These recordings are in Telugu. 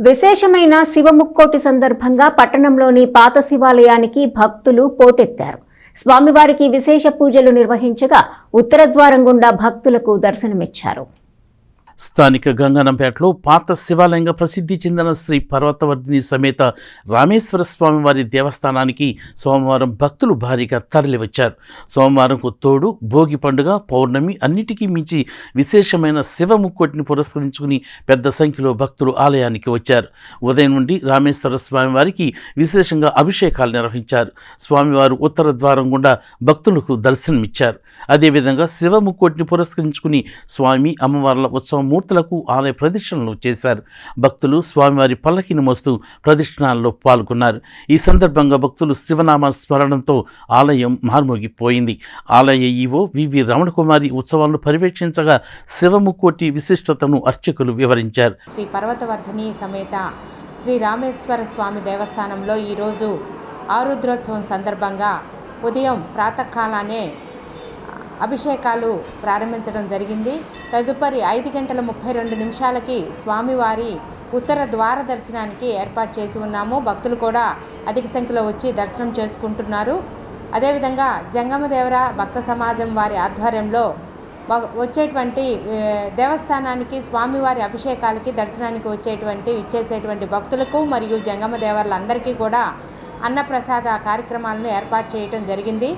విశేషమైన శివముక్కోటి సందర్భంగా పట్టణంలోని పాత శివాలయానికి భక్తులు పోటెత్తారు. స్వామివారికి విశేష పూజలు నిర్వహించగా ఉత్తర ద్వారం గుండా భక్తులకు దర్శనమిచ్చారు. స్థానిక గంగనంపేటలో పాత శివాలయంగా ప్రసిద్ధి చెందిన శ్రీ పర్వతవర్ధిని సమేత రామేశ్వర స్వామివారి దేవస్థానానికి సోమవారం భక్తులు భారీగా తరలివచ్చారు. సోమవారంకు తోడు భోగి పండుగ, పౌర్ణమి అన్నిటికీ మించి విశేషమైన శివముక్కోటిని పురస్కరించుకుని పెద్ద సంఖ్యలో భక్తులు ఆలయానికి వచ్చారు. ఉదయం నుండి రామేశ్వర స్వామివారికి విశేషంగా అభిషేకాలు నిర్వహించారు. స్వామివారు ఉత్తర ద్వారం గుండా భక్తులకు దర్శనమిచ్చారు. అదేవిధంగా శివముక్కోటిని పురస్కరించుకుని స్వామి అమ్మవార్ల ఉత్సవ మూర్తులకు ఆలయ ప్రదక్షిణలు చేశారు. భక్తులు స్వామివారి పల్లకిని మోస్తూ ప్రదక్షిణాల్లో పాల్గొన్నారు. ఈ సందర్భంగా భక్తులు శివనామ స్మరణంతో ఆలయం మార్మోగిపోయింది. ఆలయ ఈవో వివి రమణకుమారి ఉత్సవాలను పర్యవేక్షించగా శివముక్కోటి విశిష్టతను అర్చకులు వివరించారు. శ్రీ పర్వతవర్ధిని సమేత శ్రీ రామేశ్వర స్వామి దేవస్థానంలో ఈరోజు ఆరుద్రోత్సవం సందర్భంగా ఉదయం ప్రాతకాలానే అభిషేకాలు ప్రారంభించడం జరిగింది. తదుపరి 5:32 స్వామివారి ఉత్తర ద్వార దర్శనానికి ఏర్పాటు చేసి ఉన్నాము. భక్తులు కూడా అధిక సంఖ్యలో వచ్చి దర్శనం చేసుకుంటున్నారు. అదేవిధంగా జంగమదేవర భక్త సమాజం వారి ఆధ్వర్యంలో వచ్చేటువంటి దేవస్థానానికి స్వామివారి అభిషేకాలకి దర్శనానికి ఇచ్చేసేటువంటి భక్తులకు మరియు జంగమదేవర్లందరికీ కూడా అన్నప్రసాద కార్యక్రమాలను ఏర్పాటు చేయడం జరిగింది.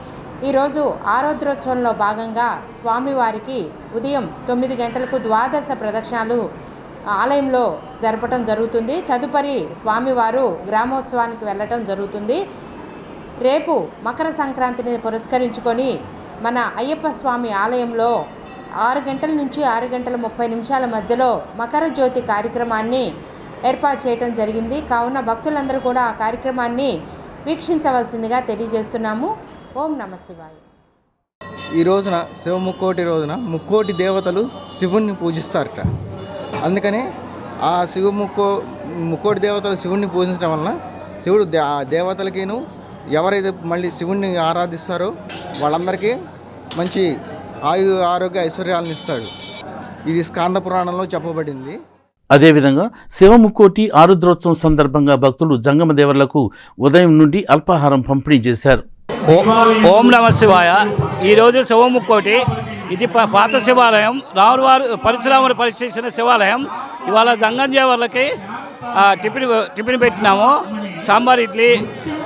ఈరోజు ఆరుద్రోత్సవంలో భాగంగా స్వామివారికి ఉదయం 9 గంటలకు ద్వాదశ ప్రదక్షిణాలు ఆలయంలో జరపడం జరుగుతుంది. తదుపరి స్వామివారు గ్రామోత్సవానికి వెళ్ళటం జరుగుతుంది. రేపు మకర సంక్రాంతిని పురస్కరించుకొని మన అయ్యప్ప స్వామి ఆలయంలో 6 గంటల నుంచి 6:30 మధ్యలో మకర జ్యోతి కార్యక్రమాన్ని ఏర్పాటు చేయడం జరిగింది. కావున భక్తులందరూ కూడా ఆ కార్యక్రమాన్ని వీక్షించవలసిందిగా తెలియజేస్తున్నాము. ఓం నమ శివాయ. ఈ రోజున శివముక్కోటి రోజున ముక్కోటి దేవతలు శివుణ్ణి పూజిస్తారట. అందుకని ఆ ముక్కోటి దేవతలు శివుణ్ణి పూజించడం వలన శివుడు దేవతలకిను ఎవరైతే మళ్ళీ శివుణ్ణి ఆరాధిస్తారో వాళ్ళందరికీ మంచి ఆరోగ్య ఐశ్వర్యాలను ఇస్తాడు. ఇది స్కాంద పురాణంలో చెప్పబడింది. అదేవిధంగా శివముక్కోటి ఆరుద్రోత్సవం సందర్భంగా భక్తులు జంగమదేవర్లకు ఉదయం నుండి అల్పాహారం పంపిణీ చేశారు. ఓం నమ శివాయ. ఈరోజు శివముక్కోటి, ఇది పాత శివాలయం, రాములవారు పరశురాములు పరిశీలించిన శివాలయం. ఇవాళ జంగందేవర్లకి టిఫిన్ పెట్టినాము. సాంబార్ ఇడ్లీ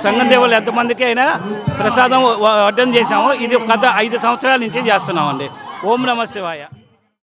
సంగందేవులు ఎంతమందికి అయినా ప్రసాదం వడ్డం చేశాము. ఇది గత 5 సంవత్సరాల నుంచి చేస్తున్నామండి. ఓం నమ శివాయ.